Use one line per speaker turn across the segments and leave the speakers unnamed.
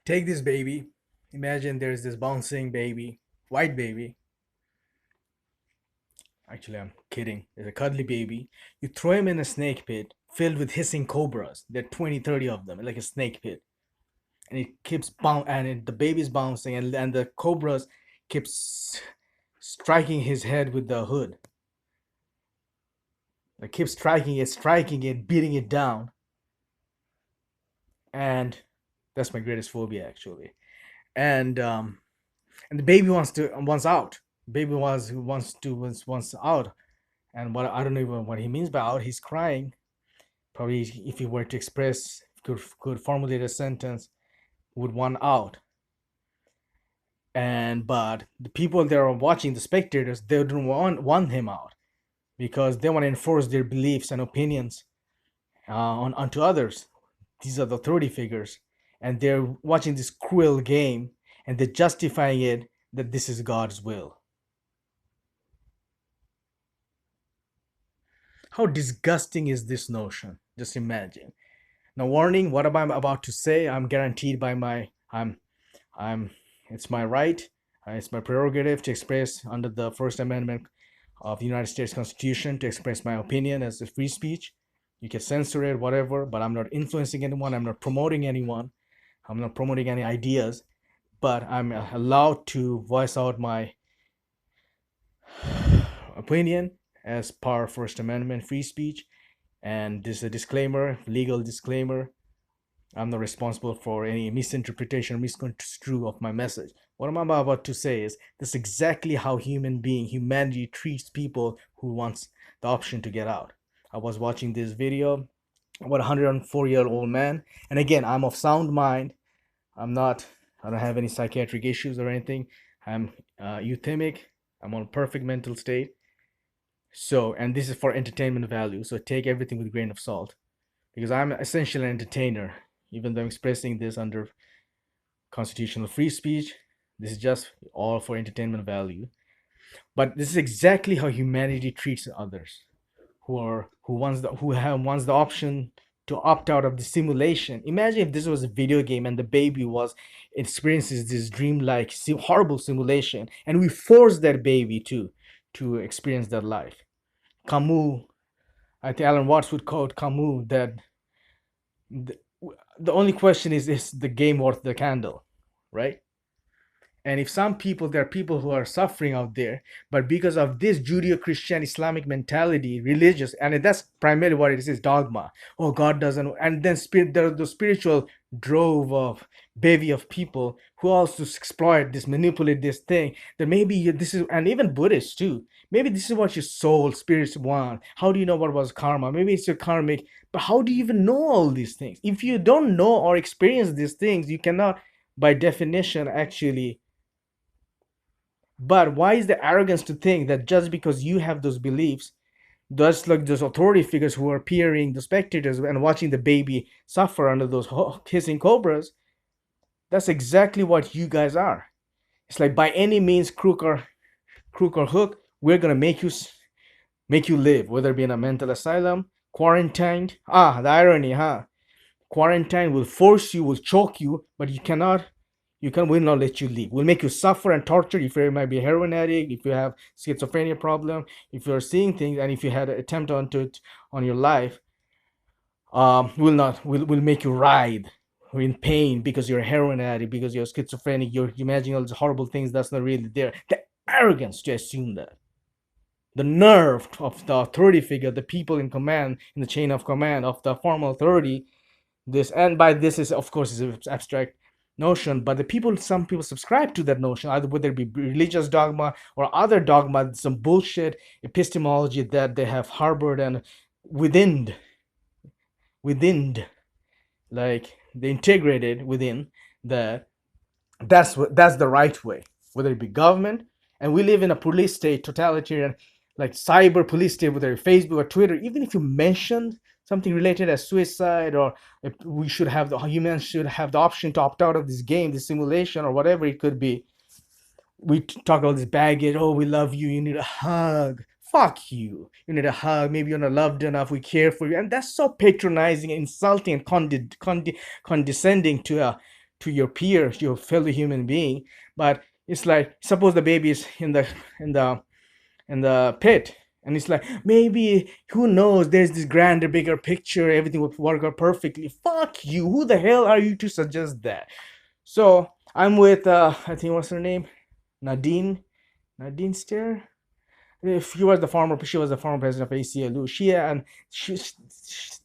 Take this baby. Imagine there's this bouncing baby, white baby. Actually, I'm kidding. There's a cuddly baby. You throw him in a snake pit filled with hissing cobras. There are 20, 30 of them, like a snake pit. And it keeps the baby's bouncing, and the cobras keeps striking his head with the hood. They keep striking it, beating it down. And that's my greatest phobia, actually. And the baby wants out. Baby wants out. And what I don't know even what he means by out. He's crying. Probably if he were to express, could formulate a sentence, would want out. And but the people that are watching, the spectators, they don't want him out because they want to enforce their beliefs and opinions onto others. These are the authority figures, and they're watching this cruel game, and they're justifying it that this is God's will. How disgusting is this notion? Just imagine. Now, warning: what I'm about to say, I'm guaranteed by my I'm it's my right, it's my prerogative to express under the First Amendment of the United States Constitution to express my opinion as a free speech. You can censor it, whatever, but I'm not influencing anyone. I'm not promoting anyone. I'm not promoting any ideas, but I'm allowed to voice out my opinion as per First Amendment free speech. And this is a disclaimer, legal disclaimer. I'm not responsible for any misinterpretation or misconstrue of my message. What I'm about to say is this is exactly how humanity treats people who wants the option to get out. I was watching this video about a 104-year-old man, and again, I'm of sound mind. I don't have any psychiatric issues or anything. I'm euthemic. I'm on perfect mental state. So, and this is for entertainment value. So take everything with a grain of salt, because I'm essentially an entertainer, even though I'm expressing this under constitutional free speech. This is just all for entertainment value. But this is exactly how humanity treats others who wants the option to opt out of the simulation. Imagine if this was a video game and the baby was experiences this dreamlike horrible simulation, and we force that baby to experience that life. Camus, I think Alan Watts would quote Camus that the, the only question is the game worth the candle, right? And if some people, there are people who are suffering out there, but because of this Judeo-Christian Islamic mentality, religious, and that's primarily what it is dogma. Oh, God doesn't, and then there are the spiritual drove of bevy of people who also exploit this, manipulate this thing. That maybe this is, and even Buddhists too. Maybe this is what your soul, spirits want. How do you know what was karma? Maybe it's your karmic, but how do you even know all these things? If you don't know or experience these things, you cannot, by definition, actually. But why is the arrogance to think that just because you have those beliefs, just like those authority figures who are peering the spectators and watching the baby suffer under those hissing cobras, that's exactly what you guys are. It's like by any means, crook or hook, we're gonna make you live, whether it be in a mental asylum, quarantined. Ah, the irony, huh? Quarantine will force you, will choke you, but will not let you leave. Will make you suffer and torture if you might be a heroin addict, if you have schizophrenia problem, if you're seeing things, and if you had an attempt onto it on your life. Will not will make you writhe in pain because you're a heroin addict, because you're schizophrenic, you're imagining all these horrible things that's not really there. The arrogance to assume that. The nerve of the authority figure, the people in command, in the chain of command of the formal authority, this, and by this is of course is an abstract notion, but some people subscribe to that notion, either whether it be religious dogma or other dogma, some bullshit epistemology that they have harbored and within like they integrated within that. That's the right way, whether it be government, and we live in a police state, totalitarian, like cyber police state, whether Facebook or Twitter. Even if you mention something related as suicide, or if we should have the humans should have the option to opt out of this game, this simulation, or whatever it could be, we talk about this baggage. Oh, we love you, you need a hug. Fuck you, you need a hug. Maybe you're not loved enough, we care for you. And that's so patronizing, insulting, and condescending to your peer, your fellow human being. But it's like, suppose the baby is in the in the pit, and it's like, maybe, who knows, there's this grander, bigger picture, everything will work out perfectly. Fuck you, who the hell are you to suggest that? So I'm with I think, what's her name, Nadine Stair. If she was the former president of ACLU.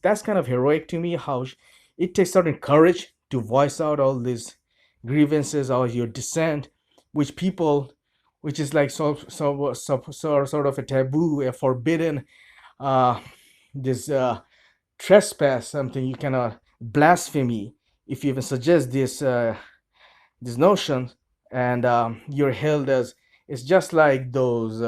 That's kind of heroic to me. It takes certain courage to voice out all these grievances or your dissent, which people, which is like sort of a taboo, a forbidden, uh, this trespass, something you cannot, blasphemy, if you even suggest this notion, and you're held as, it's just like those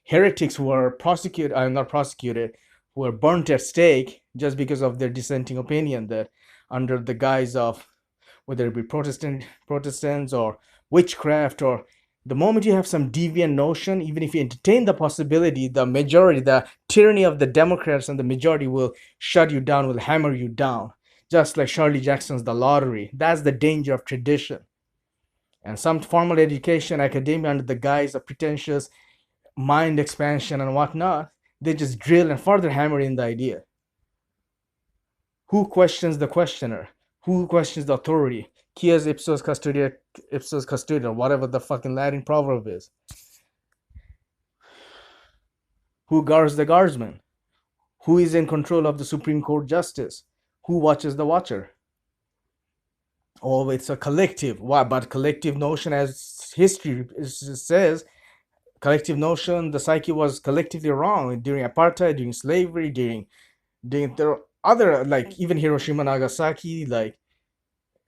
heretics who are prosecuted, not prosecuted, who are burnt at stake just because of their dissenting opinion, that under the guise of, whether it be Protestants or witchcraft, or the moment you have some deviant notion, even if you entertain the possibility, the majority, the tyranny of the Democrats and the majority will shut you down, will hammer you down, just like Shirley Jackson's The Lottery. That's the danger of tradition. And some formal education, academia, under the guise of pretentious mind expansion and whatnot, they just drill and further hammer in the idea. Who questions the questioner? Who questions the authority? Quies ipsos custodia, whatever the fucking Latin proverb is. Who guards the guardsman? Who is in control of the Supreme Court justice? Who watches the watcher? Oh, it's a collective. Why? But collective notion, as history says, collective notion, the psyche was collectively wrong during apartheid, during slavery, during the other, like even Hiroshima, Nagasaki, like,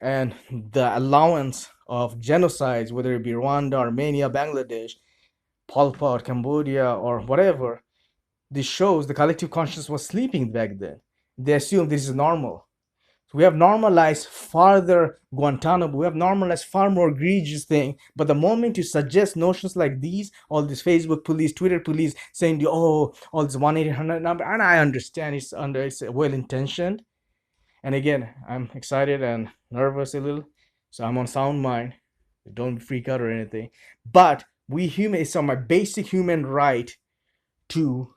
and the allowance of genocides, whether it be Rwanda, Armenia, Bangladesh, Pol Pot, Cambodia, or whatever. This shows the collective consciousness was sleeping back then. They assumed this is normal. So we have normalized farther Guantanamo. We have normalized far more egregious thing. But the moment you suggest notions like these, all this Facebook police, Twitter police saying, oh, all this 1-800 number, and I understand it's well intentioned. And again, I'm excited and nervous a little, so I'm on sound mind. Don't freak out or anything. But we humans, it's on my basic human right to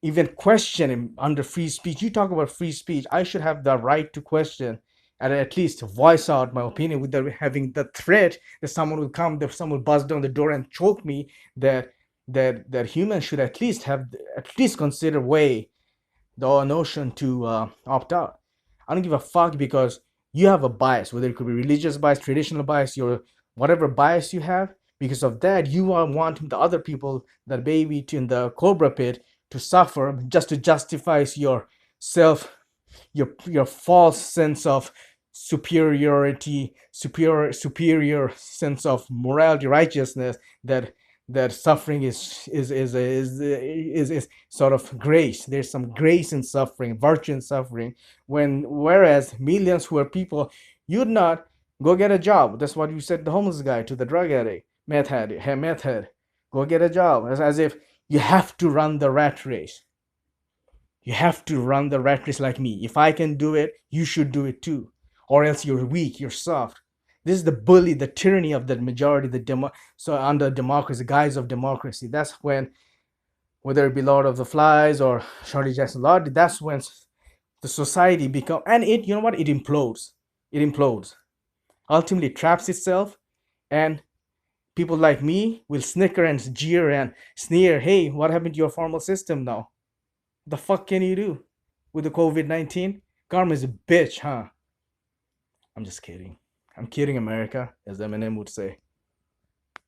even question him under free speech. You talk about free speech. I should have the right to question and at least voice out my opinion without having the threat that someone will come, that someone will buzz down the door and choke me. That humans should at least consider way the notion to opt out. I don't give a fuck, because you have a bias, whether it could be religious bias, traditional bias, your whatever bias you have. Because of that, you are wanting the other people, that baby in the cobra pit, to suffer just to justify your self, your false sense of superiority, superior sense of morality, righteousness, that suffering is sort of grace. There's some grace in suffering, virtue in suffering. Whereas millions who are people, you'd not go get a job. That's what you said, the homeless guy to the drug addict, meth head. Go get a job. As if you have to run the rat race. You have to run the rat race like me. If I can do it, you should do it too. Or else you're weak, you're soft. This is the bully, the tyranny of the majority, so under democracy, the guise of democracy. That's when, whether it be Lord of the Flies or Shirley Jackson Lord, that's when the society become, and it, you know what, it implodes. It implodes. Ultimately it traps itself, and people like me will snicker and jeer and sneer, hey, what happened to your formal system now? The fuck can you do with the COVID-19? Karma is a bitch, huh? I'm just kidding. I'm kidding, America, as Eminem would say.